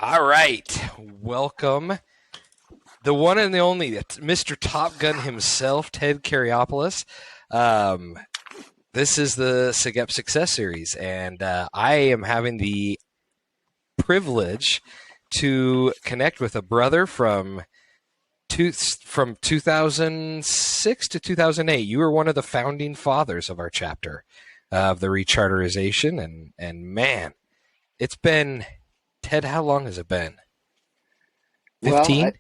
All right. Welcome. The one and the only Mr. Top Gun himself, Ted Kyriopoulos. Um, this is the SIGEP Success Series, and I am having the privilege to connect with a brother from 2006 to 2008. You were one of the founding fathers of our chapter of the recharterization, and man, it's been, Ted, how long has it been? Well, 15 I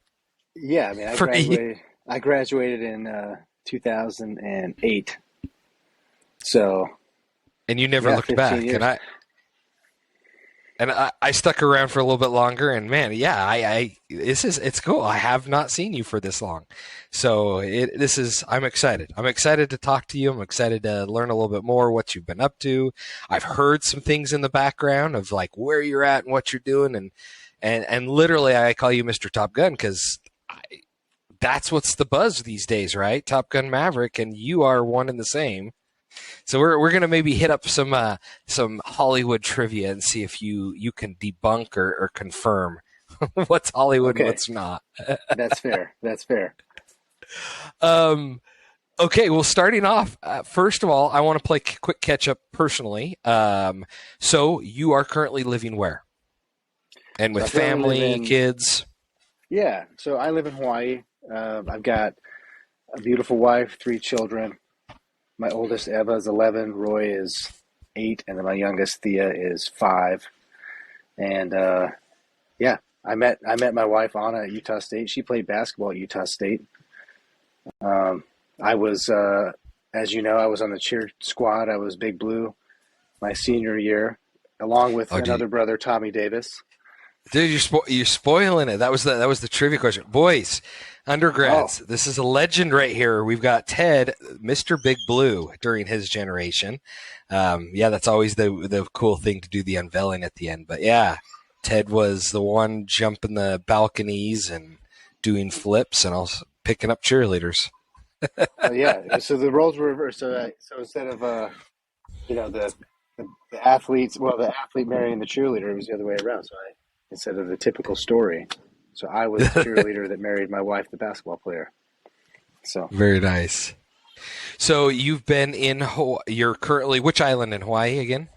mean, for you? I graduated in 2008. So, And you never yeah, looked 15 back. And years. I stuck around for a little bit longer, and man, yeah, it's cool. I have not seen you for this long, so I'm excited. I'm excited to talk to you. I'm excited to learn a little bit more what you've been up to. I've heard some things in the background of like where you're at and what you're doing, and literally I call you Mr. Top Gun because that's what's the buzz these days, right? Top Gun Maverick, and you are one and the same. So we're gonna maybe hit up some Hollywood trivia and see if you can debunk or confirm what's Hollywood and Okay, what's not. that's fair. That's fair. Um, okay, well, starting off, first of all, I want to play quick catch up personally. So you are currently living where? And So with I currently live family, in, kids. yeah, so I live in Hawaii. I've got a beautiful wife, three children. My oldest, Eva, is 11. Roy is 8. And then my youngest, Thea, is 5. And yeah, I met my wife, Anna, at Utah State. She played basketball at Utah State. Um, I was, as you know, I was on the cheer squad. I was Big Blue my senior year, along with Oh, dude, another brother, Tommy Davis. you're spoiling it. That was the trivia question, boys. Oh, Undergrads, this is a legend right here. We've got Ted, Mr. Big Blue, during his generation. Yeah, that's always the cool thing to do the unveiling at the end. But yeah, Ted was the one jumping the balconies and doing flips and also picking up cheerleaders. yeah. So the roles were reversed. So instead of you know, the athletes, well, the athlete marrying the cheerleader, it was the other way around. Instead of the typical story, so I was the cheerleader that married my wife, the basketball player. So, Very nice. So you've been in you're currently which island in Hawaii again?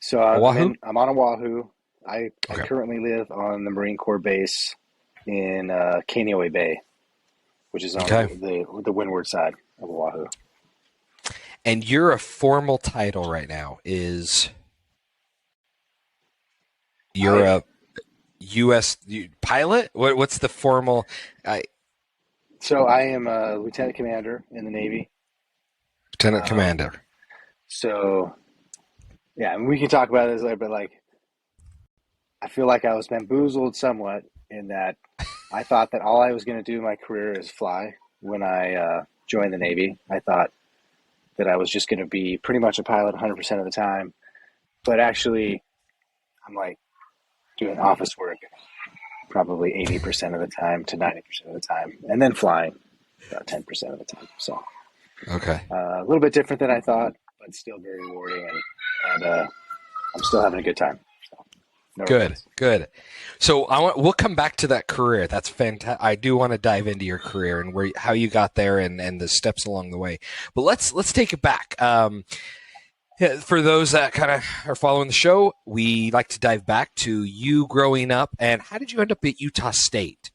so Oahu. I'm on Oahu. I Okay. currently live on the Marine Corps base in Kaneohe Bay, which is on Okay. the windward side of Oahu. And your a formal title right now is you're I a U.S. pilot. What's the formal? I I am a lieutenant commander in the Navy. Lieutenant Um, Commander. so yeah, and we can talk about this later, but like I feel like I was bamboozled somewhat in that I thought that all I was going to do in my career is fly. When I joined the Navy, I thought that I was just going to be pretty much a pilot 100% of the time. But actually, I'm like doing office work probably 80% of the time to 90% of the time, and then flying about 10% of the time. So Okay. a little bit different than I thought, but still very rewarding, and I'm still having a good time. So no Good. regrets. Good. So we'll come back to that career. That's fantastic. I do want to dive into your career and where how you got there and the steps along the way. But let's take it back. Yeah, for those that kind of are following the show, we like to dive back to you growing up and how did you end up at Utah State?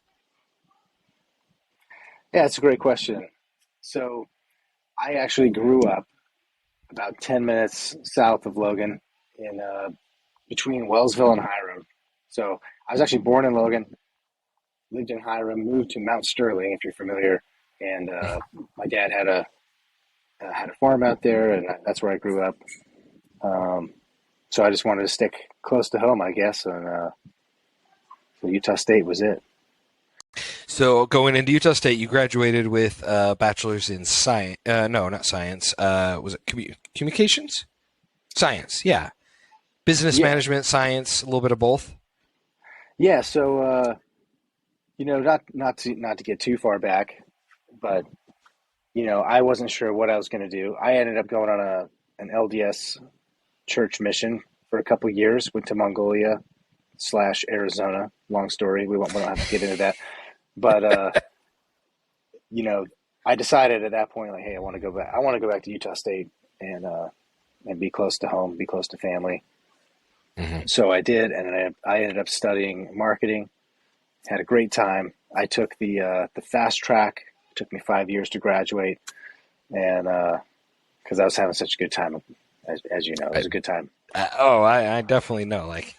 Yeah, it's a great question. So I actually grew up about 10 minutes south of Logan in between Wellsville and Hiram. So I was actually born in Logan, lived in Hiram, moved to Mount Sterling, if you're familiar, and my dad had a farm out there, and that's where I grew up. Um, so I just wanted to stick close to home, I guess, and so Utah State was it. So going into Utah State, you graduated with a bachelor's in science. No, not science. Was it communications? Science. Yeah. Business Yeah, management, science, a little bit of both. yeah. So not to get too far back, but I wasn't sure what I was going to do. I ended up going on an LDS church mission for a couple of years. Went to Mongolia slash Arizona. Long story. We don't have to get into that. But you know, I decided at that point, like, hey, I want to go back. I want to go back to Utah State and be close to home, be close to family. Hmm. So I did, and I ended up studying marketing. Had a great time. I took the fast track. It took me 5 years to graduate, and because I was having such a good time, as you know, it was I, a good time. I definitely know. Like,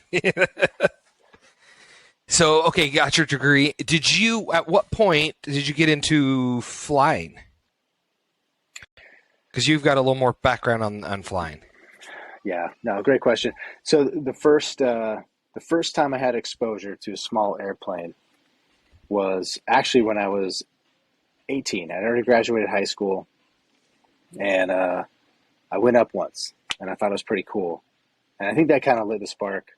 so okay, got your degree. Did you? At what point did you get into flying? Because you've got a little more background on flying. Yeah, no, great question. So the first time I had exposure to a small airplane was actually when I was 18. I'd already graduated high school, and I went up once, and I thought it was pretty cool. And I think that kind of lit the spark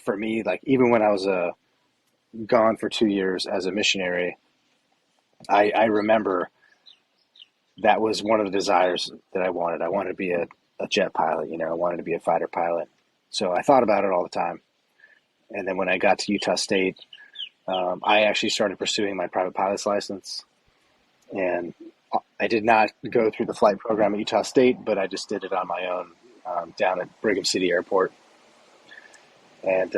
for me. Like even when I was gone for 2 years as a missionary, I remember that was one of the desires that I wanted. I wanted to be a jet pilot. You know, I wanted to be a fighter pilot. So I thought about it all the time. And then when I got to Utah State, I actually started pursuing my private pilot's license. And I did not go through the flight program at Utah State, but I just did it on my own down at Brigham City Airport. And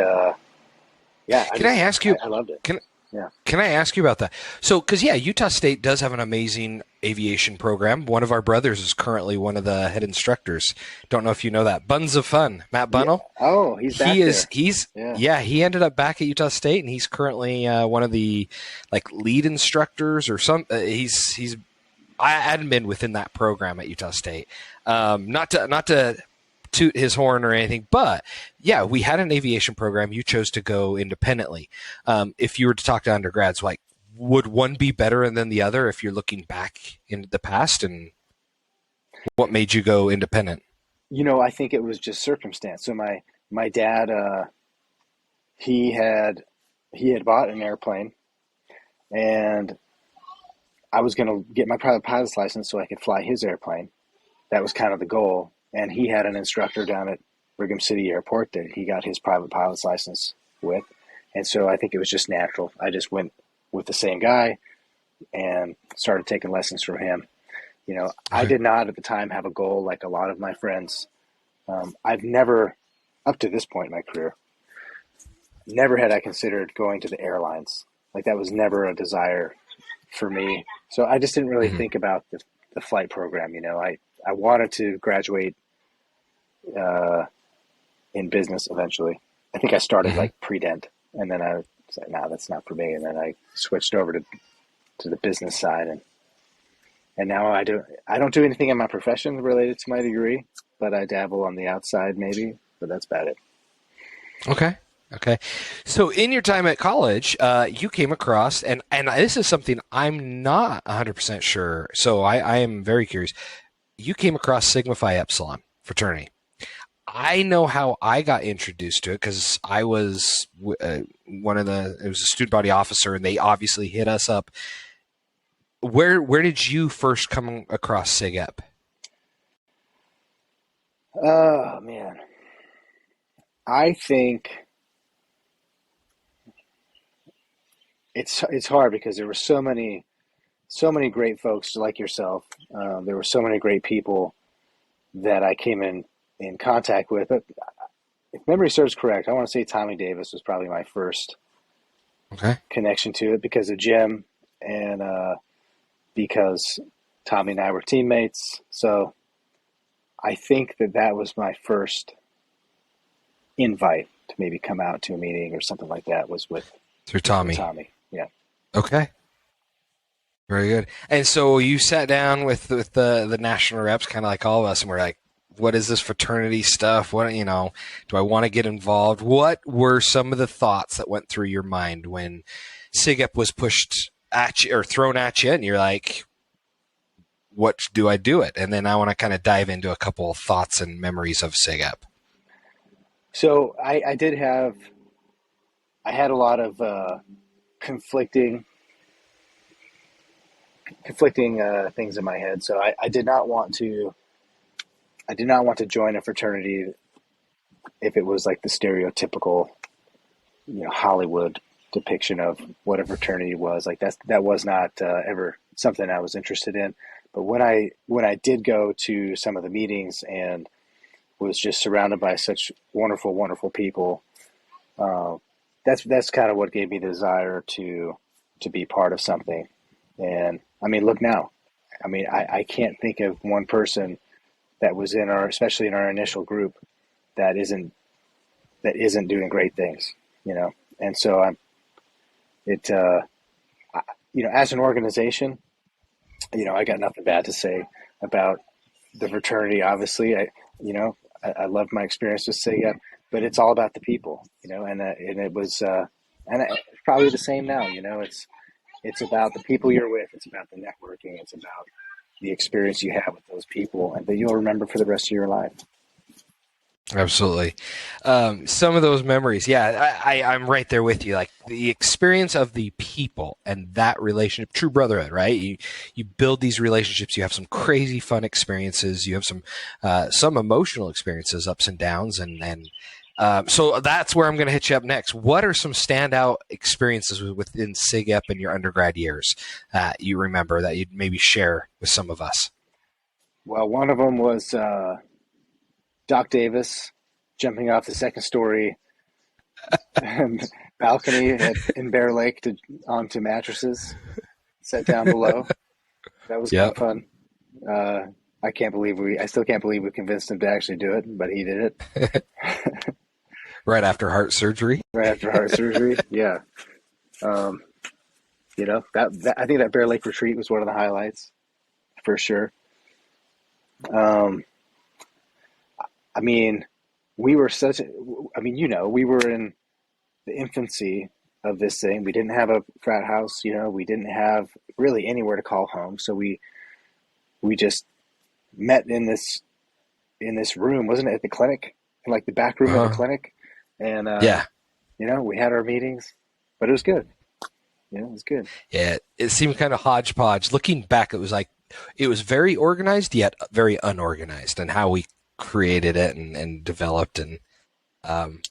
yeah, Can I ask you? I loved it. Can Yeah. Can I ask you about that? So, because yeah, Utah State does have an amazing aviation program. One of our brothers is currently one of the head instructors. Don't know if you know that. Buns of Fun, Matt Yeah. Bunnell. Oh, he's back there. He's Yeah. yeah. He ended up back at Utah State, and he's currently one of the like lead instructors or some. He's I hadn't been within that program at Utah State. Not to toot his horn or anything, but yeah, we had an aviation program. You chose to go independently. If you were to talk to undergrads, like, would one be better than the other if you're looking back into the past, and what made you go independent? You know, I think it was just circumstance. So my dad, he had he had bought an airplane, and I was going to get my private pilot's license so I could fly his airplane. That was kind of the goal. And he had an instructor down at Brigham City Airport that he got his private pilot's license with. And so I think it was just natural. I just went with the same guy and started taking lessons from him. You know, I Okay. did not at the time have a goal like a lot of my friends. I've never, up to this point in my career, never had I considered going to the airlines. Like that was never a desire for me. So I just didn't really Hmm. think about the flight program. You know, I wanted to graduate uh, in business eventually. I think I started Hmm. like pre-dent, and then I said, "No, that's not for me." And then I switched over to the business side, and now I don't do anything in my profession related to my degree, but I dabble on the outside maybe. But that's about it. Okay. Okay. So in your time at college, you came across, and this is something I'm not 100% sure. So I am very curious. You came across Sigma Phi Epsilon fraternity. I know how I got introduced to it because I was one of it was a student body officer, and they obviously hit us up. Where did you first come across Sig Ep? Oh man, I think it's hard because there were so many great folks like yourself. There were so many great people that I came in contact with. But if memory serves correct, I want to say Tommy Davis was probably my first Okay. connection to it because of Jim and because Tommy and I were teammates. So I think that was my first invite to maybe come out to a meeting or something like that Through was with Tommy. Tommy. Yeah. Okay. Very good. And so you sat down with the national reps, kind of like all of us, and we're like, "What is this fraternity stuff? What do I want to get involved?" What were some of the thoughts that went through your mind when SIGEP was pushed at you or thrown at you, and you're like, "What do I do it?" And then I want to kind of dive into a couple of thoughts and memories of SIGEP. So I had a lot of conflicting things in my head. So I did not want to join a fraternity if it was like the stereotypical Hollywood depiction of what a fraternity was. Like that was not ever something I was interested in. But when I did go to some of the meetings and was just surrounded by such wonderful, wonderful people, uh, that's kind of what gave me the desire to be part of something. And I mean, look now. I mean, I can't think of one person that was in our, especially in our initial group, that isn't doing great things, you know. And so it, as an organization, I got nothing bad to say about the fraternity. Obviously, I loved my experience with SIGA, but it's all about the people, and it was, it's probably the same now. It's about the people you're with. It's about the networking. It's about the experience you have with those people, and that you'll remember for the rest of your life. Absolutely. Some of those memories, yeah, I'm right there with you. Like the experience of the people and that relationship, true brotherhood, right? You build these relationships. You have some crazy fun experiences. You have some emotional experiences, ups and downs, and so that's where I'm going to hit you up next. What are some standout experiences within SIGEP in your undergrad years that you remember that you'd maybe share with some of us? Well, one of them was Doc Davis jumping off the second story balcony in Bear Lake onto mattresses set down below. That was kind of fun. I still can't believe we convinced him to actually do it, but he did it. Right after heart surgery. Right after heart surgery, yeah. That I think that Bear Lake retreat was one of the highlights for sure. I mean, we were we were in the infancy of this thing. We didn't have a frat house, we didn't have really anywhere to call home. So we just met in this room, wasn't it, at the clinic, in like the back room of the clinic, and yeah, we had our meetings, but it was good. It was good. Yeah, it seemed kind of hodgepodge. Looking back, it was very organized yet very unorganized, and how we created it and developed and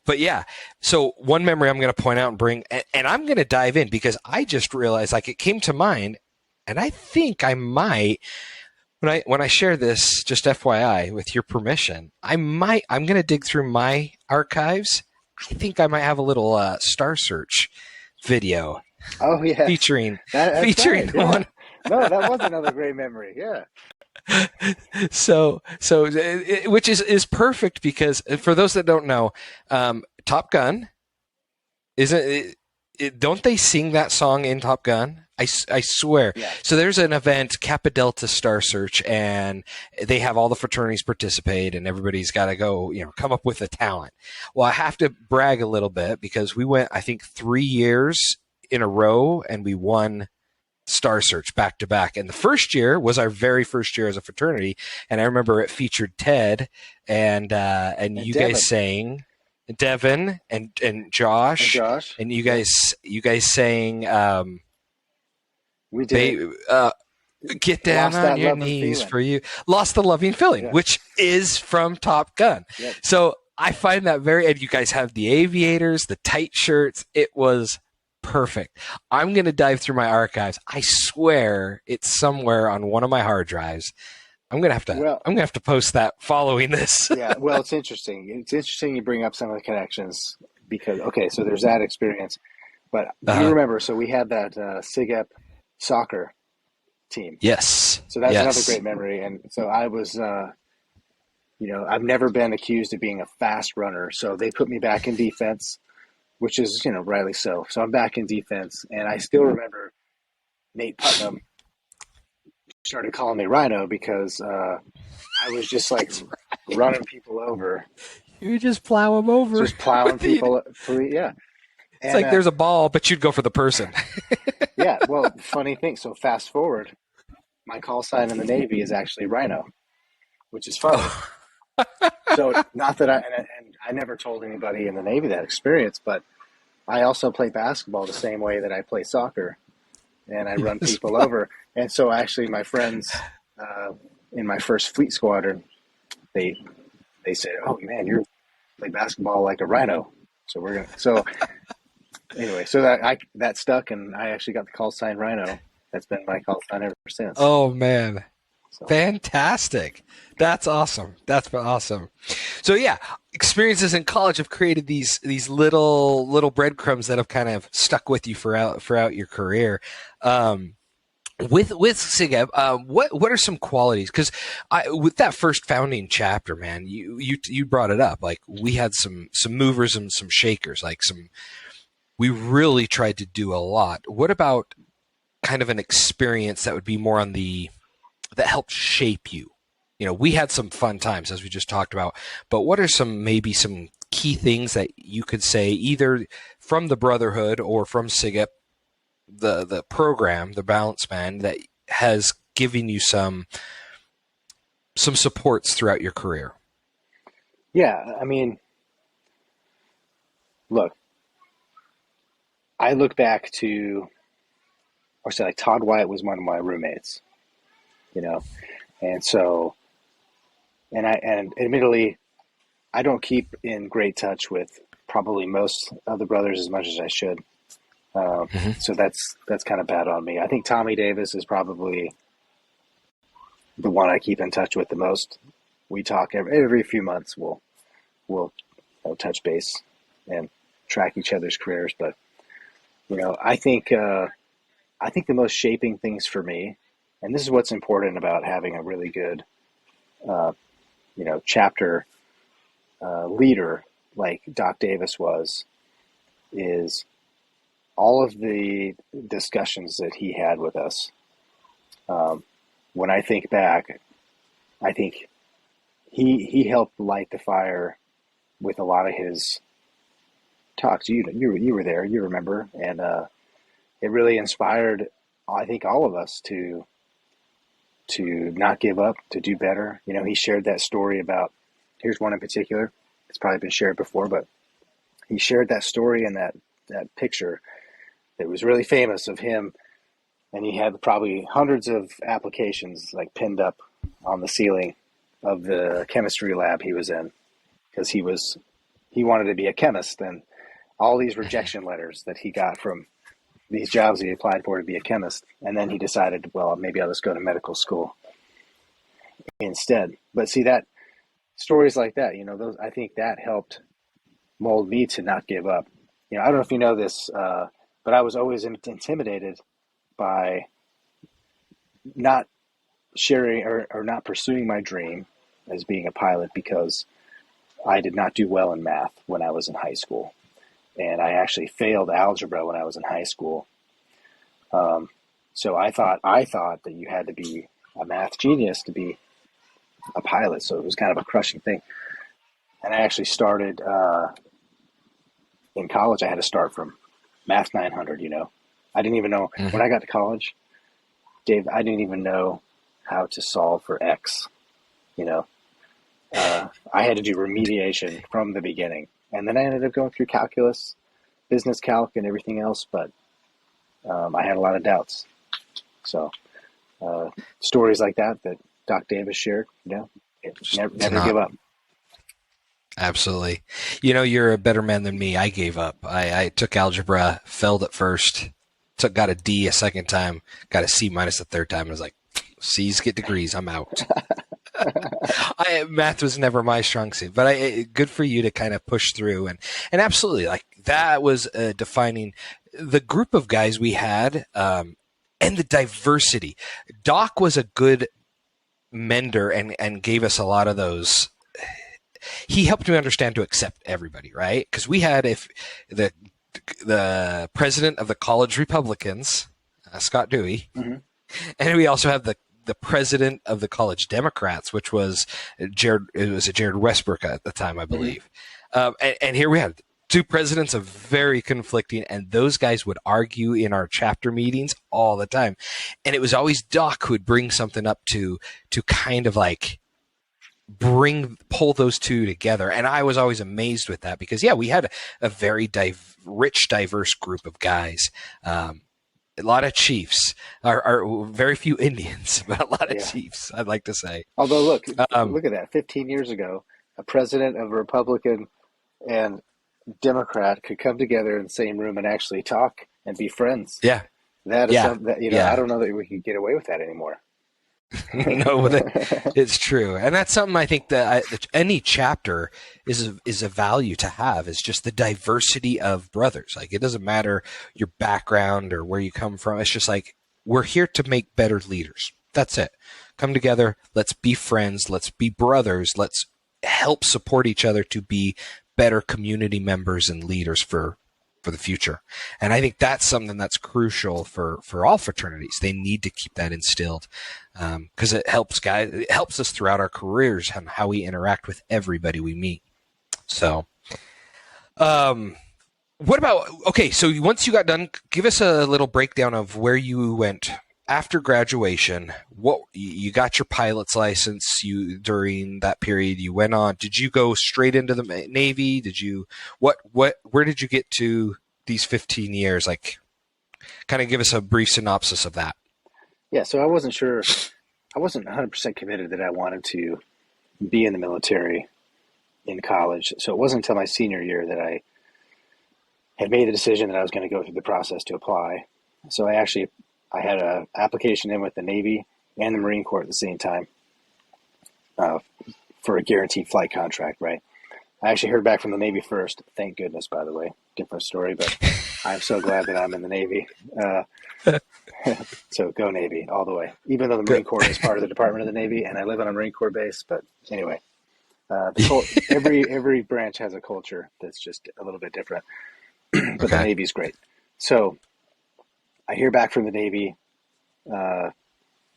but yeah, so one memory I'm going to point out and bring, and I'm going to dive in because I just realized, like, it came to mind, and I think I might, when I share this, just FYI, with your permission, I'm going to dig through my archives. I think I might have a little Star Search video. Oh yeah, featuring right, yeah. one. No, that was another great memory. Yeah. So which is perfect because for those that don't know, Top Gun isn't it, don't they sing that song in Top Gun? I swear. Yeah. So there's an event, Kappa Delta Star Search, and they have all the fraternities participate, and everybody's got to go, come up with a talent. Well, I have to brag a little bit because we went, I think, 3 years in a row, and we won Star Search back to back. And the first year was our very first year as a fraternity. And I remember it featured Ted and you Devin. Guys sang, Devin and Josh. And you guys sang, we did. Get down Lost on your knees feeling. For you. Lost the loving feeling, yeah. Which is from Top Gun. Yep. So I find that and you guys have the aviators, the tight shirts. It was perfect. I'm going to dive through my archives. I swear it's somewhere on one of my hard drives. I'm going to have to post that following this. Yeah. Well, it's interesting. It's interesting you bring up some of the connections because, okay, so there's that experience, but you remember, so we had that SIGEP soccer team. Yes. So that's another great memory. And so I was, I've never been accused of being a fast runner. So they put me back in defense, which is, rightly so. So I'm back in defense, and I still remember Nate Putnam started calling me Rhino because I was just like running people over. You would just plow them over. Just plowing people through, yeah. It's like there's a ball, but you'd go for the person. Yeah, well, funny thing. So fast forward, my call sign in the Navy is actually Rhino, which is funny. So not that I never told anybody in the Navy that experience, but I also play basketball the same way that I play soccer, and I run people over. And so actually my friends in my first fleet squadron, they said, "Oh man, you play basketball like a Rhino." So Anyway, so that stuck, and I actually got the call sign Rhino. That's been my call sign ever since. Oh man. So Fantastic. That's awesome. That's awesome. So yeah, experiences in college have created these little breadcrumbs that have kind of stuck with you throughout your career. Um, with SIGEP, what are some qualities? Because with that first founding chapter, man, you brought it up. Like we had some movers and some shakers. We really tried to do a lot. What about kind of an experience that would be more on that helped shape you? You know, we had some fun times as we just talked about, but what are maybe some key things that you could say either from the Brotherhood or from SIGEP, the program, the Balance Man, that has given you some supports throughout your career? yeah, I mean, look, I look back to, or say like Todd Wyatt was one of my roommates, you know, and so, and admittedly, I don't keep in great touch with probably most of the brothers as much as I should. Mm-hmm. So that's kind of bad on me. I think Tommy Davis is probably the one I keep in touch with the most. We talk every few months. We'll touch base and track each other's careers. But I think the most shaping things for me, and this is what's important about having a really good uh, chapter leader like Doc Davis was, is all of the discussions that he had with us. Um, when I think back, I think he helped light the fire with a lot of his talks. You were there, you remember, and it really inspired, I think, all of us to not give up, to do better. You know, he shared that story about. Here's one in particular. It's probably been shared before, but he shared that story and that picture that was really famous of him, and he had probably hundreds of applications like pinned up on the ceiling of the chemistry lab he was in, because he wanted to be a chemist, and all these rejection letters that he got from these jobs he applied for to be a chemist, and then he decided, well, maybe I'll just go to medical school instead. But see, that stories like that, those, I think that helped mold me to not give up. I don't know if you know this, but I was always intimidated by not sharing or not pursuing my dream as being a pilot, because I did not do well in math when I was in high school. And I actually failed algebra when I was in high school. So I thought that you had to be a math genius to be a pilot. So it was kind of a crushing thing. And I actually started in college. I had to start from Math 900. I didn't even know when I got to college, Dave. I didn't even know how to solve for X. I had to do remediation from the beginning, and then I ended up going through calculus, business calc, and everything else. But I had a lot of doubts. So stories like that Doc Davis shared, never Not give up. absolutely. You're a better man than me. I gave up. I took algebra, failed at first, got a D a second time, got a C minus the third time. And I was like, C's get degrees. I'm out. Math was never my strong suit, but good for you to kind of push through and absolutely, like, that was defining the group of guys we had, and the diversity. Doc was a good mender and gave us a lot of those. He helped me understand to accept everybody, right? Because we had the president of the college Republicans, Scott Dewey, Mm-hmm. and we also have the president of the college Democrats, which was Jared. It was a Jared Westbrook at the time, I believe. And here we had two presidents of very conflicting, and those guys would argue in our chapter meetings all the time. And it was always Doc who would bring something up to kind of like pull those two together. And I was always amazed with that because, yeah, we had a very rich, diverse group of guys. A lot of chiefs, are very few Indians, but a lot of chiefs, I'd like to say. Although look at that, 15 years ago, a president of a Republican and Democrat could come together in the same room and actually talk and be friends. Yeah. That is Yeah. something that, I Yeah. don't know that we could get away with that anymore. No, it's true, and that's something I think that any chapter is a value to have. Is just the diversity of brothers. Like it doesn't matter your background or where you come from. It's just like we're here to make better leaders. That's it. Come together. Let's be friends. Let's be brothers. Let's help support each other to be better community members and leaders for the future. And I think that's something that's crucial for all fraternities. They need to keep that instilled because it helps guys. It helps us throughout our careers and how we interact with everybody we meet. So, what about, okay, so once you got done, give us a little breakdown of where you went after graduation. What you got your pilot's license, during that period you went on, did you go straight into the Navy? Did you, where did you get to these 15 years? Like, kind of give us a brief synopsis of that. Yeah, so I wasn't sure. I wasn't 100% committed that I wanted to be in the military in college. So it wasn't until my senior year that I had made the decision that I was going to go through the process to apply. So I had an application in with the Navy and the Marine Corps at the same time uh, for a guaranteed flight contract, right? I actually heard back from the Navy first. Thank goodness, by the way. Different story, but I'm so glad that I'm in the Navy. So go Navy all the way. Even though the Marine Good. Corps is part of the Department of the Navy, and I live on a Marine Corps base, but anyway, every branch has a culture that's just a little bit different. But the Okay. Navy's great. So I hear back from the Navy.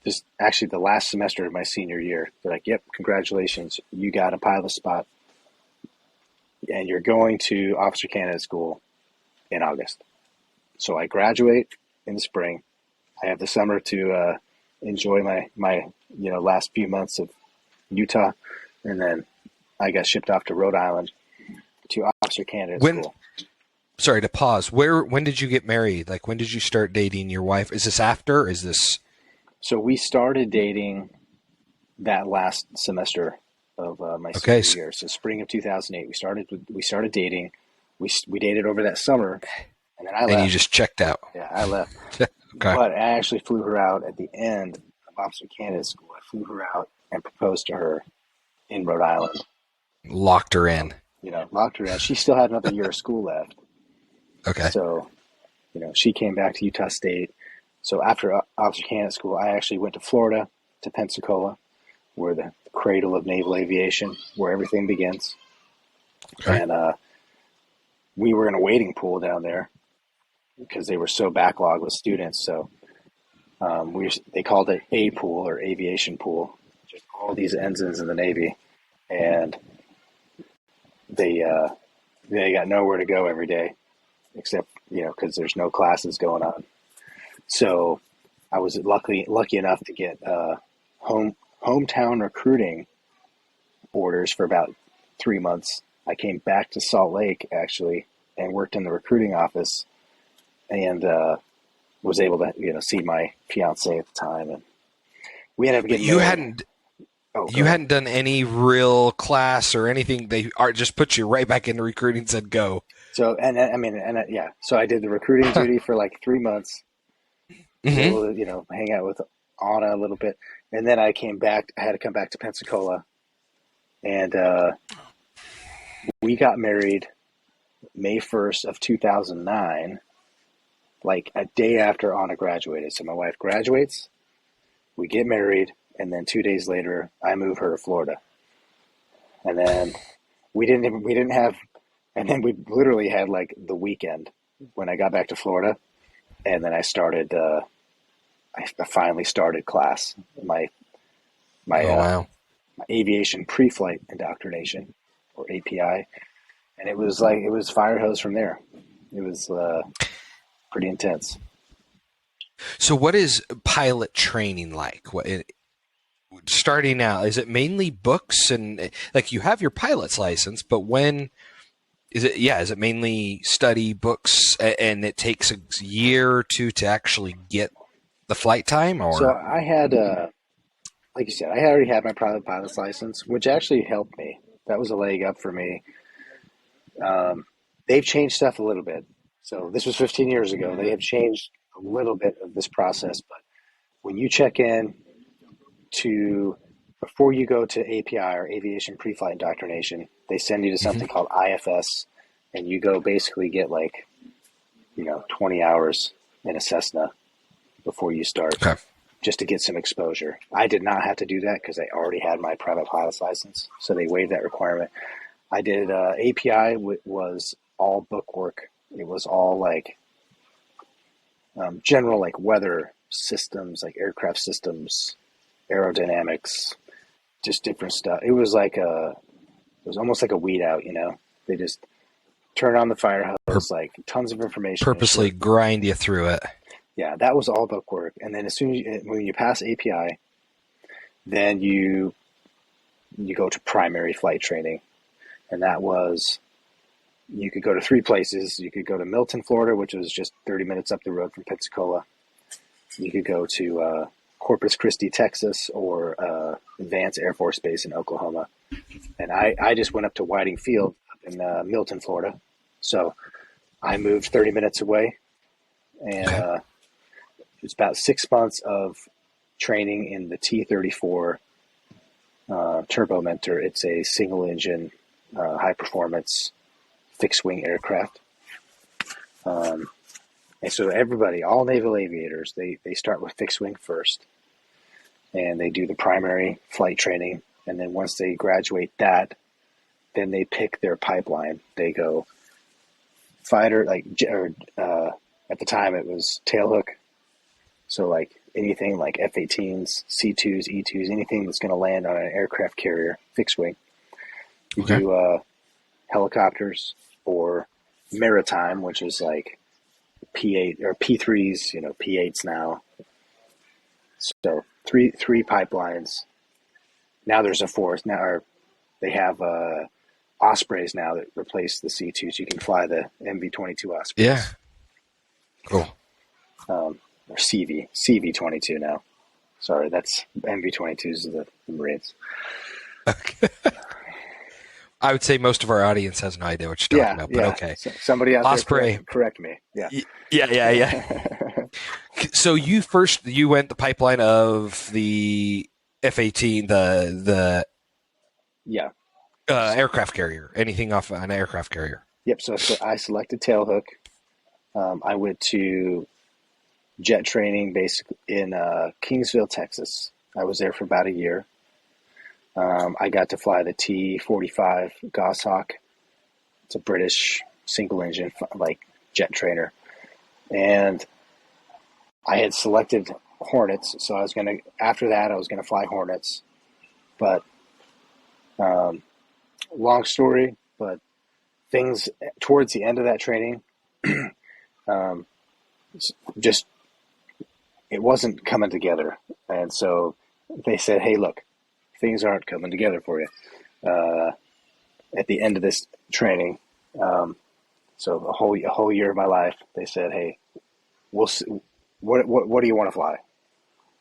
Just actually the last semester of my senior year, they're like, "Yep, congratulations, you got a pilot spot, and you're going to officer candidate school in August." So I graduate in the spring. I have the summer to enjoy my last few months of Utah, and then I got shipped off to Rhode Island to officer candidate When, school. sorry to pause. When did you get married? Like, when did you start dating your wife? Is this after? Is this So we started dating that last semester of my okay? senior year. So spring of 2008, we started dating. We dated over that summer, and then I And you left. just checked out. Yeah, I left. Okay. But I actually flew her out at the end of officer candidate school. I flew her out and proposed to her in Rhode Island. Locked her in. Locked her in. She still had another year of school left. Okay. So, she came back to Utah State. So after officer candidate school, I actually went to Florida, to Pensacola, where the cradle of naval aviation, where everything begins. Okay. And we were in a waiting pool down there because they were so backlogged with students. So they called it A pool or aviation pool, just all these ensigns in the Navy, and they got nowhere to go every day, except because there's no classes going on. So I was lucky enough to get hometown recruiting orders for about 3 months. I came back to Salt Lake actually and worked in the recruiting office, and was able to see my fiance at the time, and we ended up But getting you married. hadn't Oh, go you ahead. hadn't done any real class or anything. They are just put you right back into recruiting and said go. So yeah. So I did the recruiting duty for like 3 months. Was Hmm. able to hang out with Anna a little bit, and then I came back. I had to come back to Pensacola, and we got married May 1st of 2009, like a day after Anna graduated. So my wife graduates, we get married, and then 2 days later, I move her to Florida. And then we didn't have, and then we literally had like the weekend when I got back to Florida, and then I finally started class, my Oh wow. my aviation pre-flight indoctrination, or API, and it was fire hose from there. It was pretty intense. So what is pilot training like? Starting out, is it mainly books and like you have your pilot's license, but when is it? Yeah, is it mainly study books and it takes a year or two to actually get the flight time, So or I had, like you said, I already had my private pilot's license, which actually helped me. That was a leg up for me. they've changed stuff a little bit. So this was 15 years ago. They have changed a little bit of this process, but when you check in to before you go to API or Aviation Pre-Flight Indoctrination, they send you to Hmm. something called IFS, and you go basically get like 20 hours in a Cessna before you start, Okay. just to get some exposure. I did not have to do that because I already had my private pilot's license, so they waived that requirement. I did API was all book work. It was all like general like weather systems, like aircraft systems, aerodynamics, just different stuff. It was almost like a weed out, They just turn on the fire Pur- hose, like tons of information and Purposely shit. grind you through it. Yeah, that was all book work. And then as soon as when you pass API, then you go to primary flight training, and that was you could go to three places. You could go to Milton, Florida, which was just 30 minutes up the road from Pensacola. You could go to Corpus Christi, Texas, or Vance Air Force Base in Oklahoma. And I just went up to Whiting Field up in Milton, Florida. So I moved 30 minutes away, and Okay. it's about 6 months of training in the T-34 Turbo Mentor. It's a single engine, high performance, fixed wing aircraft. Um, and so everybody, all naval aviators, they start with fixed wing first, and they do the primary flight training. And then once they graduate that, then they pick their pipeline. They go fighter, at the time it was tailhook. So like anything like F-18s, C-2s, E-2s, anything that's going to land on an aircraft carrier, fixed wing. You Okay. do helicopters or maritime, which is like P8 or P3s, P8s now. So three pipelines. Now there's a fourth. Now they have Ospreys now that replace the C2s. You can fly the MV-22 Yeah. Ospreys, Cool. or CV-22 now. Sorry, that's MV-22s of the Marines. Okay. I would say most of our audience has no idea what you're talking Yeah, about, but yeah. okay. So, somebody out there Osprey. correct me. Yeah. Yeah, yeah, yeah. So you went the pipeline of the F-18, Yeah. the aircraft carrier. Anything off an aircraft carrier. Yep. So I selected tailhook. I went to jet training basically in Kingsville, Texas. I was there for about a year. I got to fly the T-45 Goshawk. It's a British single engine like jet trainer, and I had selected Hornets. So after that I was gonna fly Hornets, but um, long story. But things towards the end of that training, um, just it wasn't coming together, and so they said, "Hey, look, things aren't coming together for you." Uh, at the end of this training, so a whole year of my life, they said, "Hey, we'll see, what do you want to fly?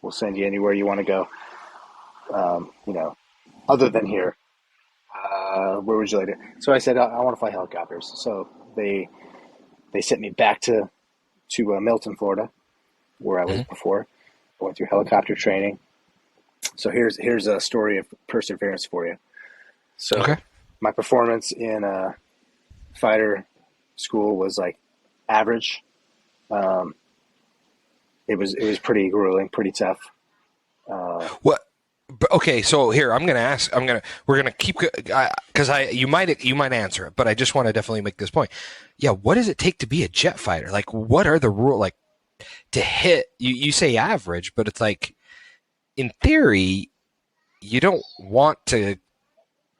We'll send you anywhere you want to go. Um, you know, other than here. Where would you like to?" So I said, I want to fly helicopters." So they sent me back to Milton, Florida, where I was Hmm. before. I went through helicopter training. So here's a story of perseverance for you. Okay. So my performance in fighter school was like average. Um, it was pretty grueling, pretty tough. What? Okay, so here I'm going to ask. We're going to keep because you might answer it, but I just want to definitely make this point. Yeah, what does it take to be a jet fighter? Like, what are the rule? Like to hit? You say average, but it's like in theory, you don't want to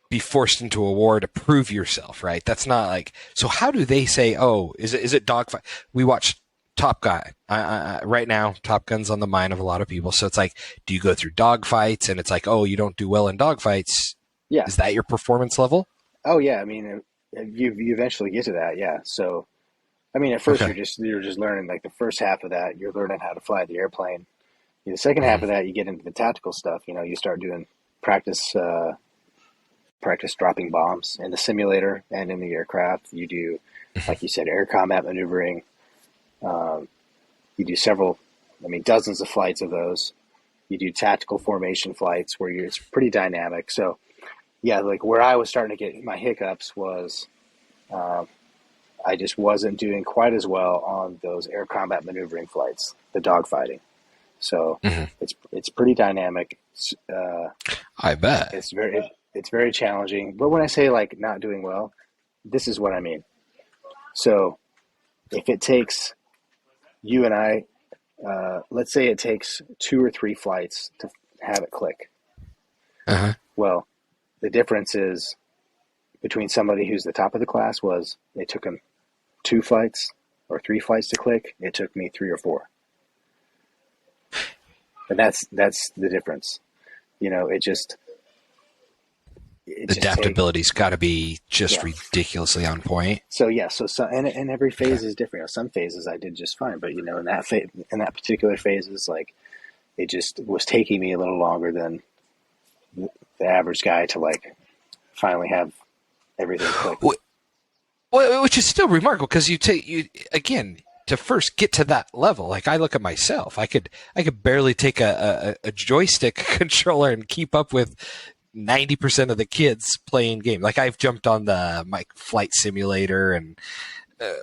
be forced into a war to prove yourself, right? That's not like. So how do they say? Oh, is it dogfight? We watched Top Gun. Right now, Top Gun's on the mind of a lot of people. So it's like, do you go through dogfights? And it's like, oh, you don't do well in dogfights. Yeah. Is that your performance level? Oh yeah. I mean, you eventually get to that. Yeah. So I mean, at first Okay. you're just learning like the first half of that. You're learning how to fly the airplane. The second half Mhm. of that, you get into the tactical stuff. You start doing practice practice dropping bombs in the simulator and in the aircraft. You do, like you said, air combat maneuvering. Um, you do several, I mean, dozens of flights of those. You do tactical formation flights where it's pretty dynamic. So, yeah, like where I was starting to get my hiccups was um, I just wasn't doing quite as well on those air combat maneuvering flights, the dogfighting. So Hmm. it's pretty dynamic. I bet. It's very challenging. But when I say like not doing well, this is what I mean. So if it takes you and I, let's say it takes 2 or 3 flights to have it click. Uh-huh. Well, the difference is between somebody who's the top of the class was it took them 2 flights or 3 flights to click. It took me 3 or 4, and that's the difference. You know, it just takes. Adaptability's got to be just Yeah. ridiculously on point. So yeah, and every Okay. phase is different. You know, some phases I did just fine, but in that particular phase is like it just was taking me a little longer than the average guy to like finally have everything click. Well, which is still remarkable because you take you again to first get to that level. Like I look at myself, I could barely take a joystick controller and keep up with 90% of the kids playing game. Like I've jumped on the my flight simulator and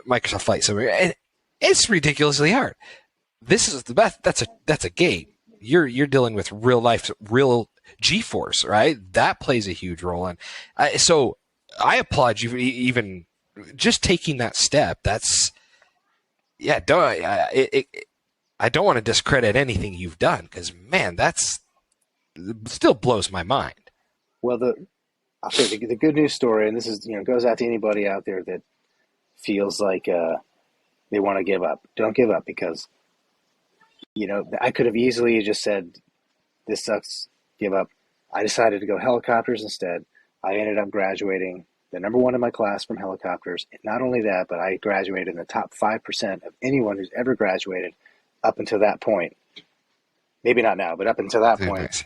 Microsoft Flight Simulator, and it's ridiculously hard. This is the best. That's a game. You're dealing with real life, real G-force, right? That plays a huge role in. So I applaud you for even just taking that step. That's yeah. Don't I don't want to discredit anything you've done because man, that's still blows my mind. Well, I'll say the good news story, and this is goes out to anybody out there that feels like they want to give up. Don't give up because I could have easily just said this sucks, give up. I decided to go helicopters instead. I ended up graduating the number one in my class from helicopters. And not only that, but I graduated in the top 5% of anyone who's ever graduated up until that point. Maybe not now, but up until that Very point, nice.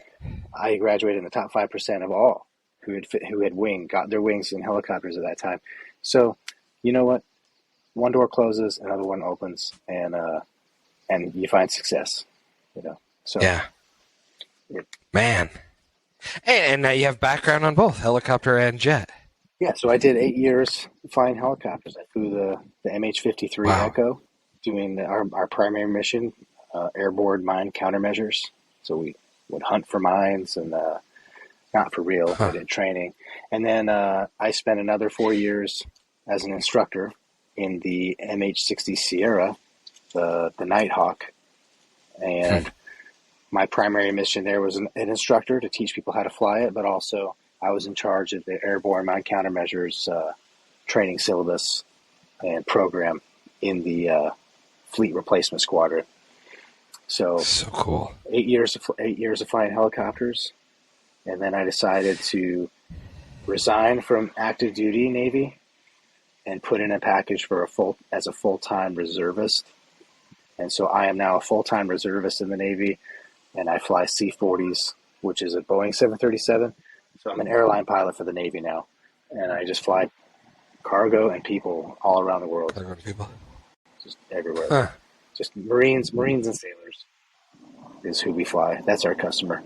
I graduated in the top 5% of all who had got their wings in helicopters at that time. So, you know what? One door closes, another one opens, and you find success. So Yeah, it, man. And now you have background on both helicopter and jet. yeah. So I did 8 years flying helicopters. I flew the MH-53 Wow. Echo, doing our primary mission, airborne mine countermeasures. So we would hunt for mines and not for real. I Huh. did training, and then I spent another 4 years as an instructor in the MH-60 Sierra, the Nighthawk, Hmm. and my primary mission there was an instructor to teach people how to fly it, but also I was in charge of the airborne mine countermeasures training syllabus and program in the fleet replacement squadron. So So cool. 8 years of flying helicopters, and then I decided to resign from active duty Navy and put in a package for as a full-time reservist. And so I am now a full-time reservist in the Navy, and I fly C-40s, which is a Boeing 737. So I'm an airline pilot for the Navy now, and I just fly cargo and people all around the world, Clever people. just everywhere. Huh. Just Marines and sailors is who we fly. That's our customer.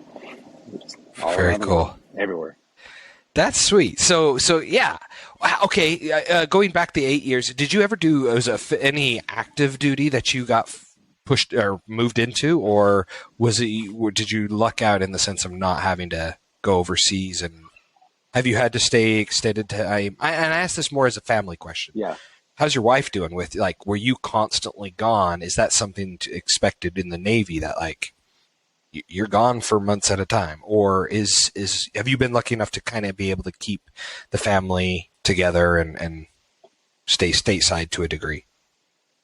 Just all Very around the world, cool. everywhere. That's sweet. So yeah. Wow, okay. Going back the 8 years, did you ever do any active duty that you got pushed or moved into, or did you luck out in the sense of not having to go overseas? And have you had to stay extended time? And I ask this more as a family question. Yeah. How's your wife doing with like? Were you constantly gone? Is that something expected in the Navy that like you're gone for months at a time, or have you been lucky enough to kind of be able to keep the family together and stay stateside to a degree?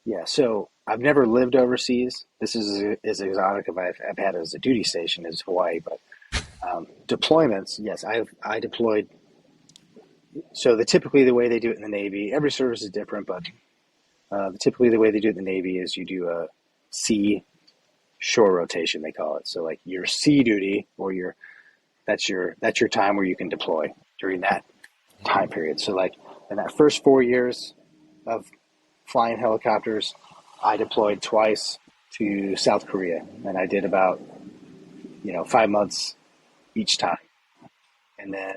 Yeah, so I've never lived overseas. This is as exotic as I've had as a duty station is Hawaii, but deployments, yes, I deployed. So typically the way they do it in the Navy, every service is different, but typically the way they do it in the Navy is you do a sea shore rotation, they call it. So like your sea duty or that's your time where you can deploy. during that time period. So like in that first 4 years of flying helicopters, I deployed twice to South Korea, and I did about 5 months each time. And then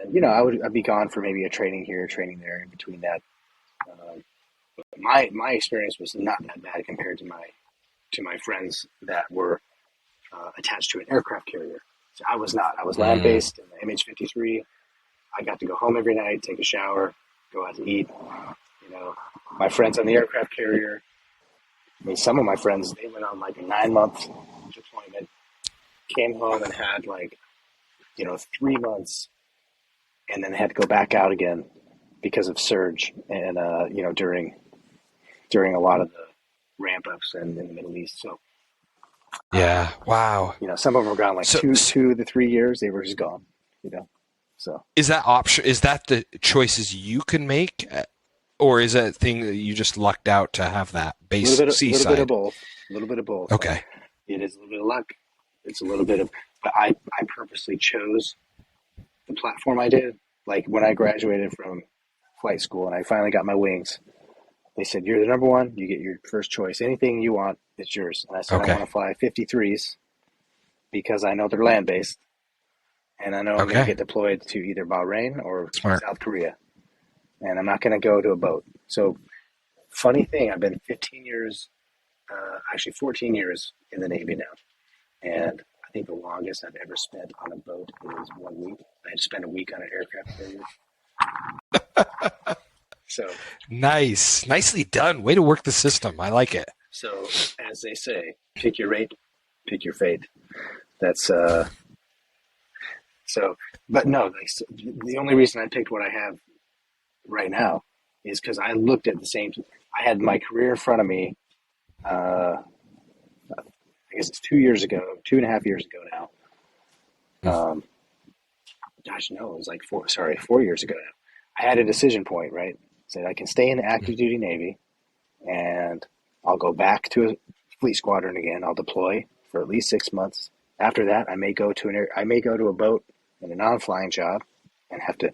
I'd be gone for maybe a training here, training there in between that. My experience was not that bad compared to my friends that were attached to an aircraft carrier. So I was not. I was land Mm. based in the MH-53. I got to go home every night, take a shower, go out to eat. My friends on the aircraft carrier. I mean, some of my friends, they went on like a 9-month deployment, came home and had like 3 months, and then they had to go back out again because of surge and during a lot of the ramp ups in the Middle East. So Yeah. Wow. some of them were gone like So, 2 to 3 years. They were just gone. So is that option? Is that the choices you can make, or is that a thing that you just lucked out to have that a base little bit seaside? of both. A little bit of both. Okay. It is a little bit of luck. It's a little bit of, but I purposely chose the platform I did. Like when I graduated from flight school and I finally got my wings, they said, "You're the number one. You get your first choice. Anything you want is yours." And I said, "I Okay. want to fly 53s because I know they're land based, and I know I'm going to Okay. get deployed to either Bahrain or Smart. South Korea, and I'm not going to go to a boat." So, funny thing, I've been 15 years, actually 14 years in the Navy now, and I think the longest I've ever spent on a boat is 1 week. I had to spend a week on an aircraft carrier. So, Nicely done. Way to work the system. I like it. so as they say, pick your rate, pick your fate. That's so. But no, like, so the only reason I picked what I have right now is because I looked at the same. I had my career in front of me. I guess it's 2 years ago, 2.5 years ago now. Um, gosh, no, it was like 4 years ago now. I had a decision point, right? Said I can stay in the active duty Navy, and I'll go back to a fleet squadron again. I'll deploy for at least 6 months. After that, I may go to a boat in a non-flying job, and have to,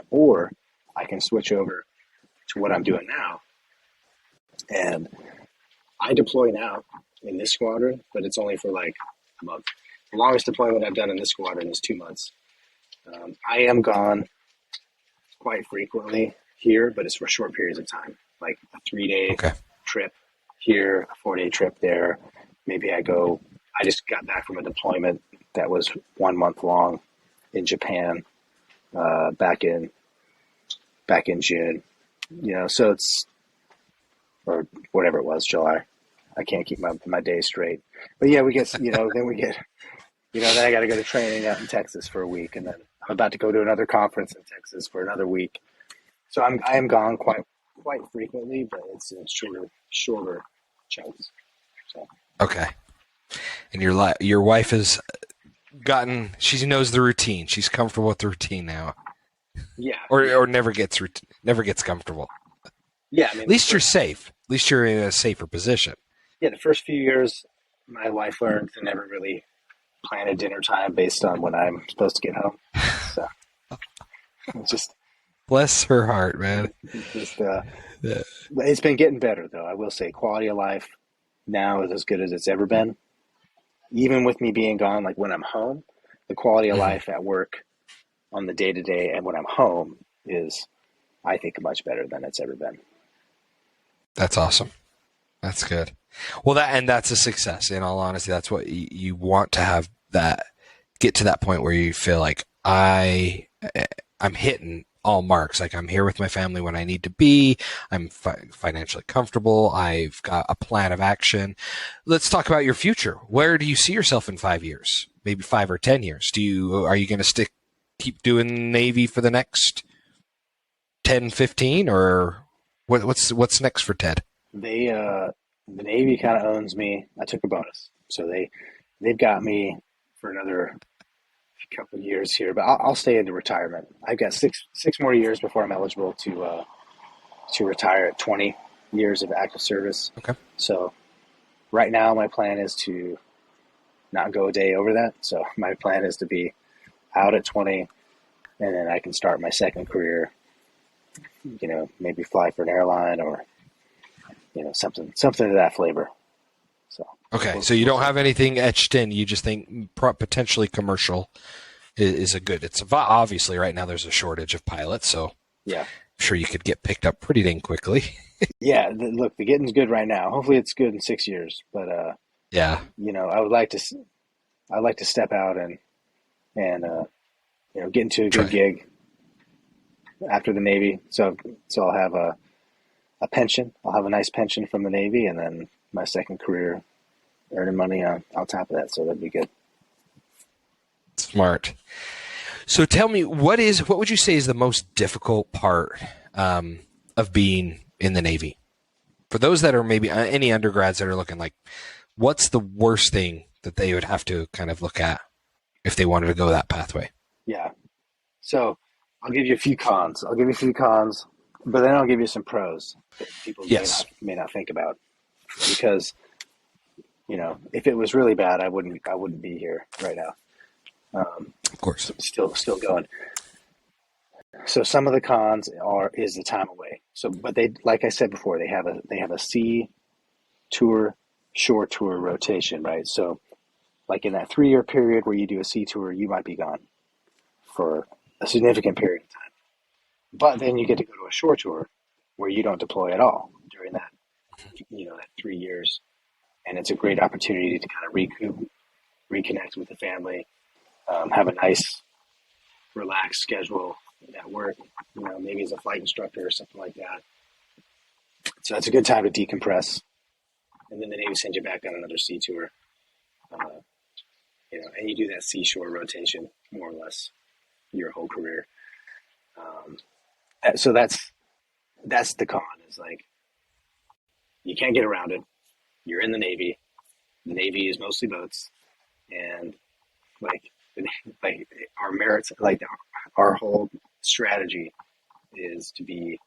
or I can switch over to what I'm doing now. And I deploy now in this squadron, but it's only for like a month. The longest deployment I've done in this squadron is 2 months. I am gone quite frequently here, but it's for short periods of time, like a 3-day Okay. trip here, a 4-day trip there. Maybe I just got back from a deployment that was 1 month long in Japan, back in June. So it's, or whatever it was, July. I can't keep my days straight. But yeah, then I got to go to training out in Texas for a week, and then I'm about to go to another conference in Texas for another week. So I am gone quite frequently, but it's in shorter chunks. So Okay. And your wife has she knows the routine. She's comfortable with the routine now, yeah, or never gets comfortable. yeah. I mean, At least you're safe. At least you're in a safer position. the first few years, my wife learned to never really plan a dinner time based on when I'm supposed to get home. So it's just Bless her heart, man. Yeah. it's been getting better though. I will say, quality of life now is as good as it's ever been. Even with me being gone, like when I'm home, the quality of Mhm. life at work on the day to day and when I'm home is, I think, much better than it's ever been. That's awesome. That's good. Well, that's a success. In all honesty, that's what you want to have. That get to that point where you feel like I'm hitting all marks. Like I'm here with my family when I need to be. I'm financially comfortable. I've got a plan of action. Let's talk about your future. Where do you see yourself in 5 years? Maybe 5 or 10 years. Are you going to keep doing Navy for the next 10, 15, or what's next for Ted? The Navy kind of owns me. I took a bonus, so they've got me for another couple of years here, but I'll stay into retirement. I've got six more years before I'm eligible to retire at 20 years of active service. Okay. So right now my plan is to not go a day over that. So my plan is to be out at 20, and then I can start my second career. Maybe fly for an airline or something of that flavor. So Okay, so you don't have anything etched in. You just think potentially commercial is a good. It's obviously right now there's a shortage of pilots, so yeah, I'm sure you could get picked up pretty dang quickly. yeah. Look, the getting's good right now. Hopefully, it's good in 6 years. But Yeah, I'd like to step out and get into a good try. gig after the Navy. So I'll have a pension. I'll have a nice pension from the Navy, and then my second career earning money on top of that. So that'd be good. Smart. So tell me, what would you say is the most difficult part of being in the Navy? For those that are maybe any undergrads that are looking, like, what's the worst thing that they would have to kind of look at if they wanted to go that pathway? Yeah. So I'll give you a few cons. But then I'll give you some pros that people Yes, may not think about. Because if it was really bad, I wouldn't be here right now. of course. Still going. So some of the cons is the time away. So, but they, like I said before, they have a sea tour, shore tour rotation, right? So, like in that 3 year period where you do a sea tour, you might be gone for a significant period of time. But then you get to go to a shore tour where you don't deploy at all during that 3 years, and it's a great opportunity to kind of recoup, reconnect with the family, have a nice, relaxed schedule at work. Maybe as a flight instructor or something like that. So that's a good time to decompress, and then the Navy sends you back on another sea tour. Uh, and you do that seashore rotation more or less your whole career. Um, so that's the con. Is like you can't get around it. You're in the Navy. The Navy is mostly boats, and like like our merits, like our whole strategy is to be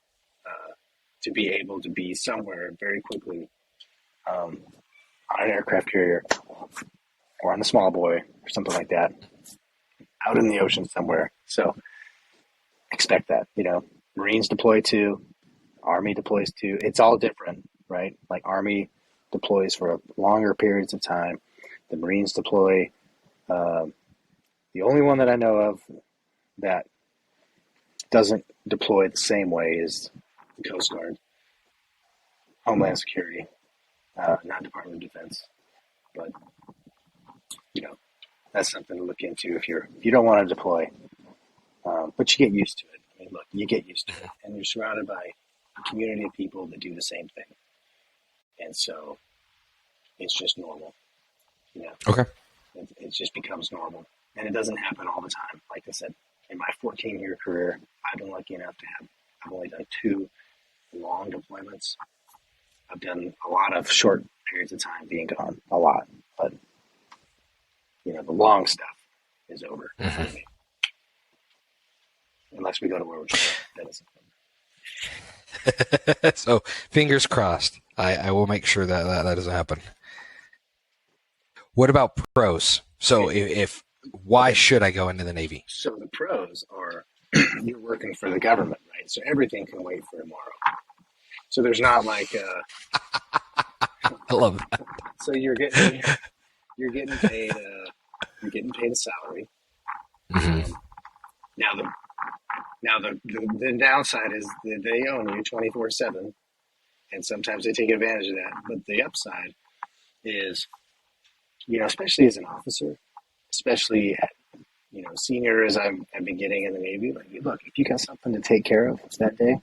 able to be somewhere very quickly on an aircraft carrier or on a small boy or something like that, out in the ocean somewhere. So expect that. Marines deploy too, Army deploys too. It's all different, right? Like Army deploys for longer periods of time. The Marines deploy. The only one that I know of that doesn't deploy the same way is the Coast Guard, Homeland Security, not Department of Defense. But you know, that's something to look into if you don't want to deploy, but you get used to it. I mean, look, you get used to it, and you're surrounded by a community of people that do the same thing, and so it's just normal. You know, Okay. it just becomes normal, and it doesn't happen all the time. Like I said, in my 14-year career, I've been lucky enough to have. I've only done 2 long deployments. I've done a lot of short periods of time being gone, a lot, but the long stuff is over for me. Unless we go to World War II, that isn't Mm-hmm. So fingers crossed. I will make sure that doesn't happen. What about pros? So okay. if why Okay. should I go into the Navy? So the pros are you're working for the government, right? So everything can wait for tomorrow. So there's not like I love that. so you're getting paid a salary. Mm-hmm. Now the downside is that they own you 24/7, and sometimes they take advantage of that. But the upside is, especially as an officer, especially at senior as I've been getting in the Navy. Like, look, if you got something to take care of that day,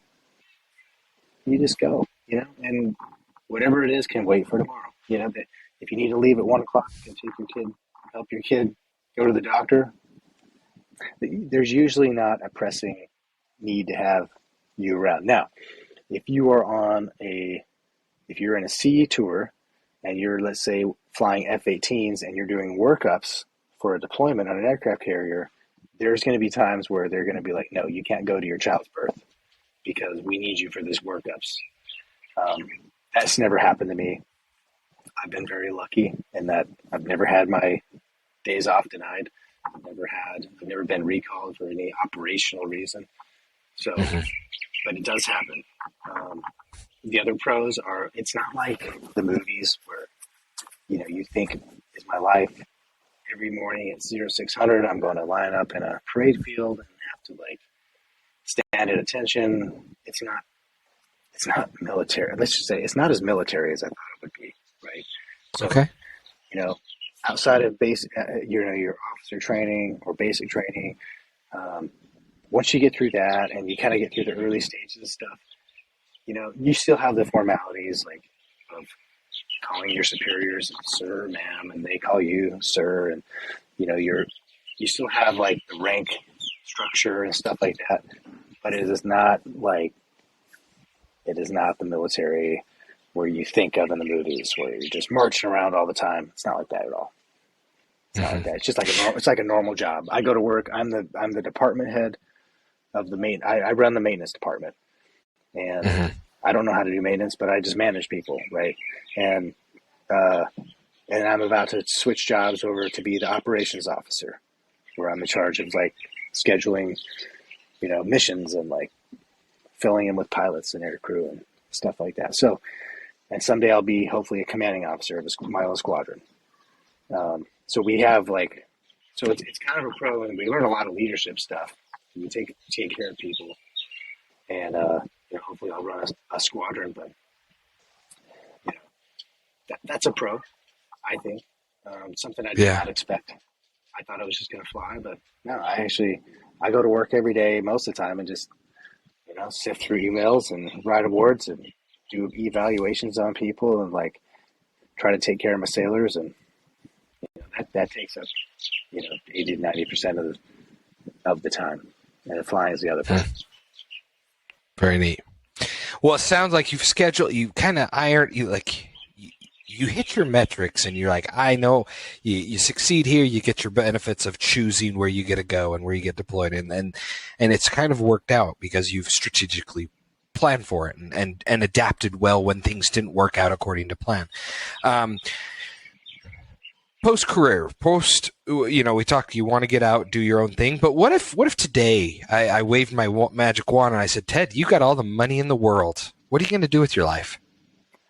you just go. And whatever it is can wait for tomorrow. That if you need to leave at 1 o'clock and take your kid, help your kid go to the doctor, there's usually not a pressing need to have you around. Now, if you're in a sea tour and you're, let's say, flying F-18s and you're doing workups for a deployment on an aircraft carrier, there's going to be times where they're going to be like, no, you can't go to your child's birth because we need you for this workups. That's never happened to me. I've been very lucky in that I've never had my days off denied. I've never been recalled for any operational reason. So, but it does happen. The other pros are, it's not like the movies where, you think is my life every morning at 0600, I'm going to line up in a parade field and have to like stand at attention. It's not military. Let's just say it's not as military as I thought it would be. Right. So, Okay. Outside of basic, your officer training or basic training, once you get through that and you kind of get through the early stages of stuff, you still have the formalities like of calling your superiors sir, ma'am, and they call you sir, and you still have like the rank structure and stuff like that, but it is not the military where you think of in the movies where you're just marching around all the time. It's not like that at all. It's not like that. It's just like a normal job. I go to work. I'm the department head of the main. I run the maintenance department, and I don't know how to do maintenance, but I just manage people, right? And I'm about to switch jobs over to be the operations officer, where I'm in charge of like scheduling, missions and like filling in with pilots and air crew and stuff like that. So, and someday I'll be hopefully a commanding officer of my own squadron. So we have it's kind of a pro, and we learn a lot of leadership stuff. We take care of people, and hopefully I'll run a squadron. But that's a pro, I think. Something I did not expect. I thought I was just going to fly, but no. I go to work every day most of the time and just sift through emails and write awards and do evaluations on people and like try to take care of my sailors, and that takes up 80 to 90% of the time, and the flying is the other part. Very neat. Well, it sounds like you kind of you hit your metrics, and you're like, I know you succeed here, you get your benefits of choosing where you get to go and where you get deployed, and it's kind of worked out because you've strategically planned for it and adapted well when things didn't work out according to plan. Post-career, we talked, you want to get out, do your own thing, but what if today I waved my magic wand and I said, Ted, you got all the money in the world. What are you going to do with your life?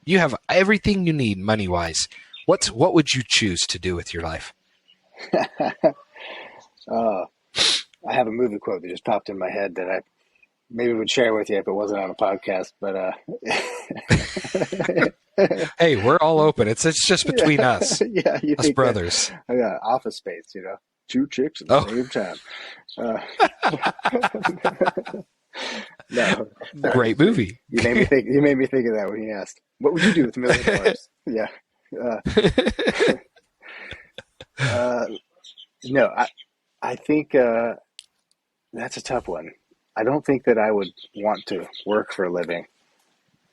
You have everything you need money-wise. What would you choose to do with your life? I have a movie quote that just popped in my head that I maybe would share with you if it wasn't on a podcast, but hey, we're all open. It's just between us. Yeah, you us think brothers. I got Office Space, two chicks at the same time. No, great movie. You made me think of that when you asked, "What would you do with $1 million?" Yeah. No, I think that's a tough one. I don't think that I would want to work for a living,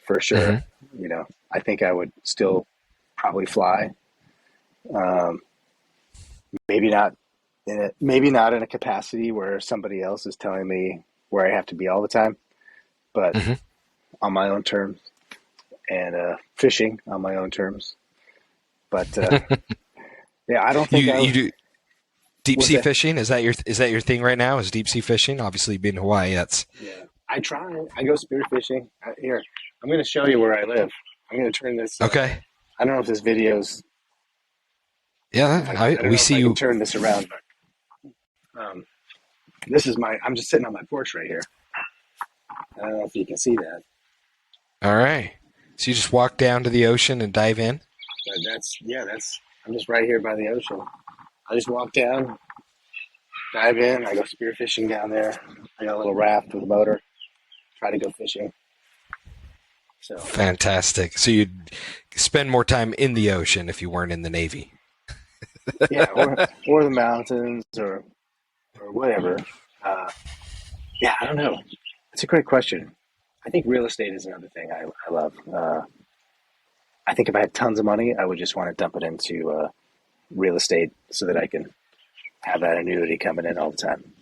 for sure. I think I would still probably fly. Maybe not in a capacity where somebody else is telling me where I have to be all the time, but on my own terms, and fishing on my own terms. But yeah, I don't think you do deep sea fishing. Is that your thing right now? Is deep sea fishing? Obviously, being in Hawaii, that's I try. I go spearfishing. Here, I'm going to show you where I live. I'm going to turn this. Okay. I don't know if this video's. Yeah, we see you. Turn this around, but this is I'm just sitting on my porch right here. I don't know if you can see that. All right. So you just walk down to the ocean and dive in? But I'm just right here by the ocean. I just walk down, dive in. I go spearfishing down there. I got a little raft with a motor. Try to go fishing. So fantastic. So you'd spend more time in the ocean if you weren't in the Navy. Yeah, or the mountains or whatever. Yeah, I don't know. It's a great question. I think real estate is another thing I love. I think if I had tons of money, I would just want to dump it into real estate so that I can have that annuity coming in all the time.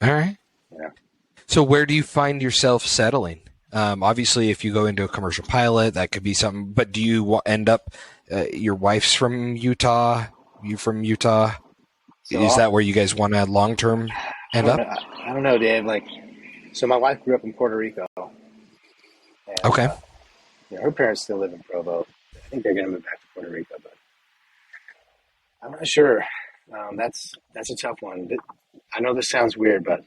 All right. Yeah. So where do you find yourself settling? Obviously, if you go into a commercial pilot, that could be something. But do you end up? Your wife's from Utah. You from Utah? So Is that where you guys want to long term I end don't up? know. I don't know, Dave. Like, so my wife grew up in Puerto Rico, and Okay. her parents still live in Provo. I think they're going to move back to Puerto Rico, but I'm not sure. That's a tough one. I know this sounds weird, but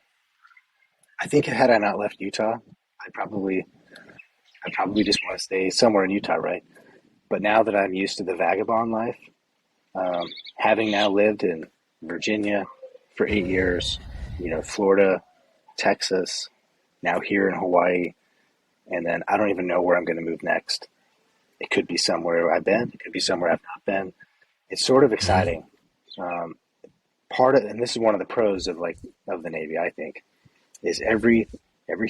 I think had I not left Utah, I probably just want to stay somewhere in Utah, right? But now that I'm used to the vagabond life, having now lived in Virginia for 8 years, Florida, Texas, now here in Hawaii, and then I don't even know where I'm going to move next. It could be somewhere I've been. It could be somewhere I've not been. It's sort of Hmm. exciting. Um, and this is one of the pros of the Navy, I think, is every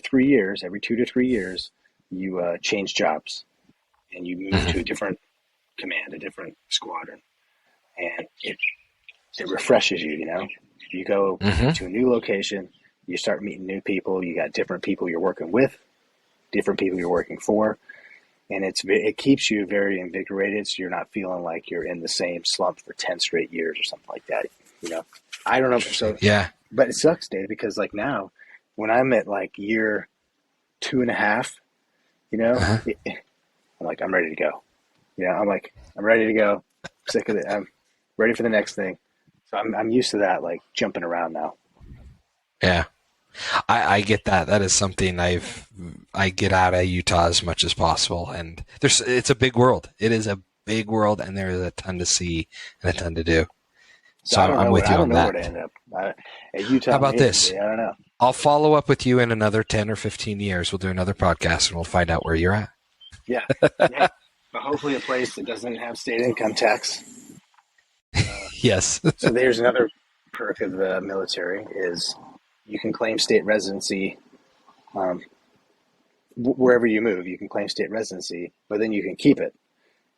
3 years, every 2 to 3 years, you change jobs and you move to a Hmm. different command, a different squadron, and it refreshes you. You go Hmm. to a new location, you start meeting new people. You got different people you're working with, different people you're working for, and it keeps you very invigorated. So you're not feeling like you're in the same slump for 10 straight years or something like that. You know, I don't know. Interesting. So, Yeah. but it sucks, Dave, because like now, when I'm at like year 2.5, you know, Uh-huh. it, I'm like I'm ready to go. I'm ready to go. I'm sick of it. I'm ready for the next thing. So I'm used to that, like jumping around now. Yeah. I get that. That is something I get out of Utah as much as possible. And it's a big world. It is a big world, and there is a ton to see and a ton to do. So So I'm with I you don't on know where that. to end up. At How Utah, about this? maybe. I don't know. I'll follow up with you in another 10 or 15 years. We'll do another podcast and we'll find out where you're at. Yeah, yeah. But hopefully a place that doesn't have state income tax. Uh, Yes. so there's another perk of the military is you can claim state residency um, wherever you move. You can claim state residency, but then you can keep it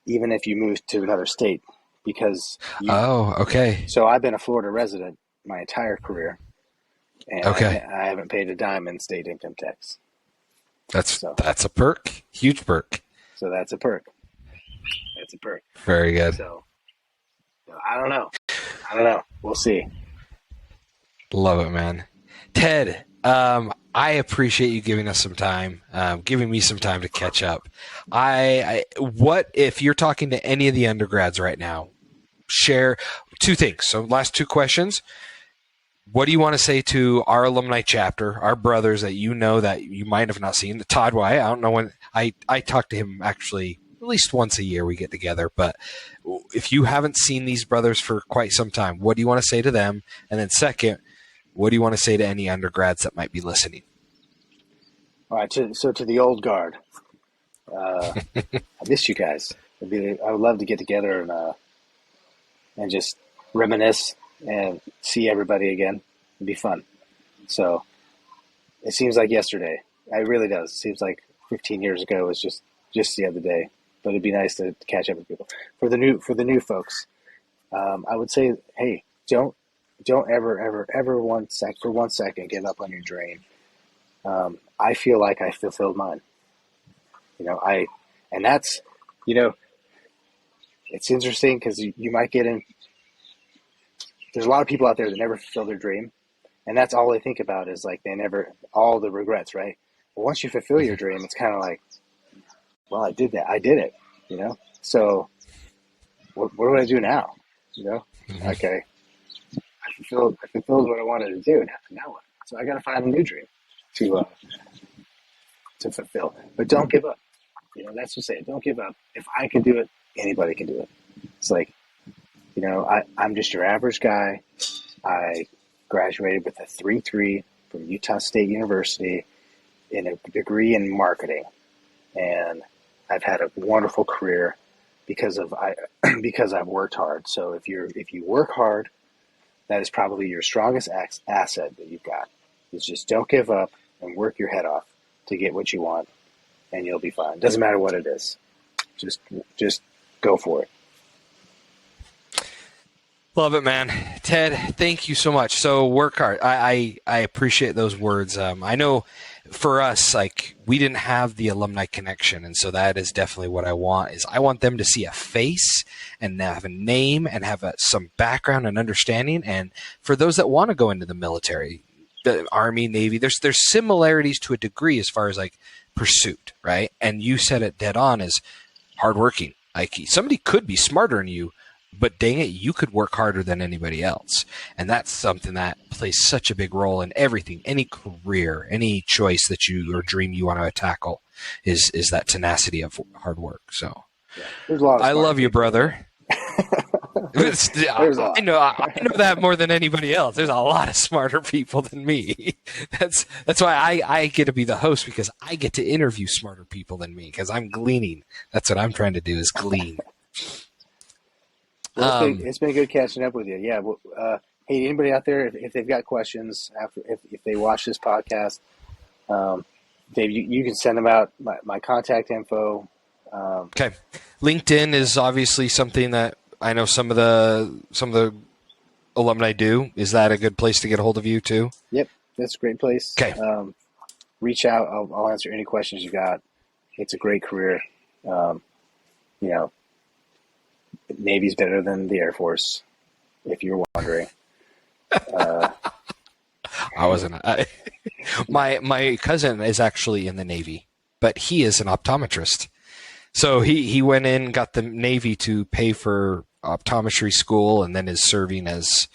even if you move to another state because you. Oh, okay. So I've been a Florida resident my entire career, and Okay. I haven't paid a dime in state income tax. So That's a perk. Huge perk. so that's a perk. That's a perk. Very good. So I don't know. I don't know. We'll see. Love it, man. Ted, I appreciate you giving us some time, giving me some time to catch up. What if you're talking to any of the undergrads right now? Share two things. So, last two questions. What do you want to say to our alumni chapter, our brothers that you know that you might have not seen? Todd White, I don't know when I talk to him actually at least once a year we get together. But if you haven't seen these brothers for quite some time, what do you want to say to them? And then second, what do you want to say to any undergrads that might be listening? All right. So to the old guard, I miss you guys. I would love to get together and just reminisce and see everybody again. It'd be fun. So it seems like yesterday. It really does. It seems like 15 years ago was just the other day. But it'd be nice to catch up with people. For the new folks, I would say, hey, don't ever for 1 second give up on your dream. I feel like I fulfilled mine. And that's, you know, it's interesting because you might get in. There's a lot of people out there that never fulfill their dream, and that's all they think about is like they never all the regrets, right? But once you fulfill your dream, it's kind of like, well, I did that, I did it, you know. So what do I do now? You know, Mm-hmm. okay, I fulfilled what I wanted to do. Now what? So I got to find a new dream to uh, to fulfill, but don't give up. That's what I say. Don't give up. If I can do it, anybody can do it. It's like, I'm just your average guy. I graduated with a 3.3 from Utah State University in a degree in marketing, and I've had a wonderful career because I've worked hard. So if you work hard, that is probably your strongest asset that you've got. Is just don't give up and work your head off to get what you want, and you'll be fine. Doesn't matter what it is. Just go for it. Love it, man. Ted, thank you so much. So work hard. I appreciate those words. I know for us, like, we didn't have the alumni connection, and so that is definitely what I want. Is I want them to see a face and have a name and have some background and understanding. And for those that want to go into the military, the Army, Navy, there's similarities to a degree as far as like pursuit, right? And you said it dead on, is hardworking. Like, somebody could be smarter than you, but dang it, you could work harder than anybody else. And that's something that plays such a big role in everything, any career, any choice that you or dream you want to tackle is that tenacity of hard work. So Yeah. There's a lot of I smart love you, people. brother. There's a I know that more than anybody else. There's a lot of smarter people than me. That's why I get to be the host, because I get to interview smarter people than me, because I'm gleaning. That's what I'm trying to do, is glean. Well, it's been good catching up with you. Yeah. Well, hey, anybody out there, if they've got questions after, if they watch this podcast, Dave, you can send them out my contact info. Okay. LinkedIn is obviously something that I know some of the alumni do. Is that a good place to get a hold of you too? Yep. That's a great place. Okay. Reach out. I'll answer any questions you got. It's a great career. You know, Navy's better than the Air Force, if you're wondering. I wasn't. My cousin is actually in the Navy, but he is an optometrist. So he went in, got the Navy to pay for optometry school, and then is serving as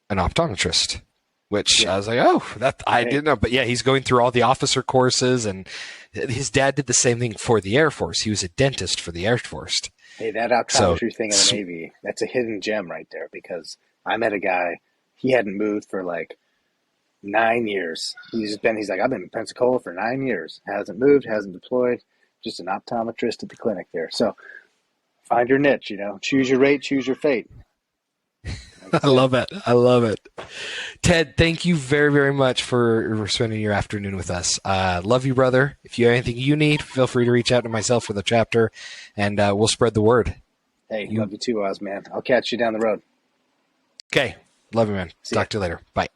an optometrist. Which I was like, oh, that I didn't know. But yeah, he's going through all the officer courses, and his dad did the same thing for the Air Force. He was a dentist for the Air Force. Hey, that optometry thing in the Navy, that's a hidden gem right there, because I met a guy, he hadn't moved for like 9 years. He's like, I've been in Pensacola for 9 years. Hasn't moved, hasn't deployed, just an optometrist at the clinic there. So find your niche, choose your rate, choose your fate. I love it. I love it. Ted, thank you very, very much for spending your afternoon with us. Love you, brother. If you have anything you need, feel free to reach out to myself for the chapter, and we'll spread the word. Hey, love you too, Oz, man. I'll catch you down the road. Okay. Love you, man. Talk to you later. Bye.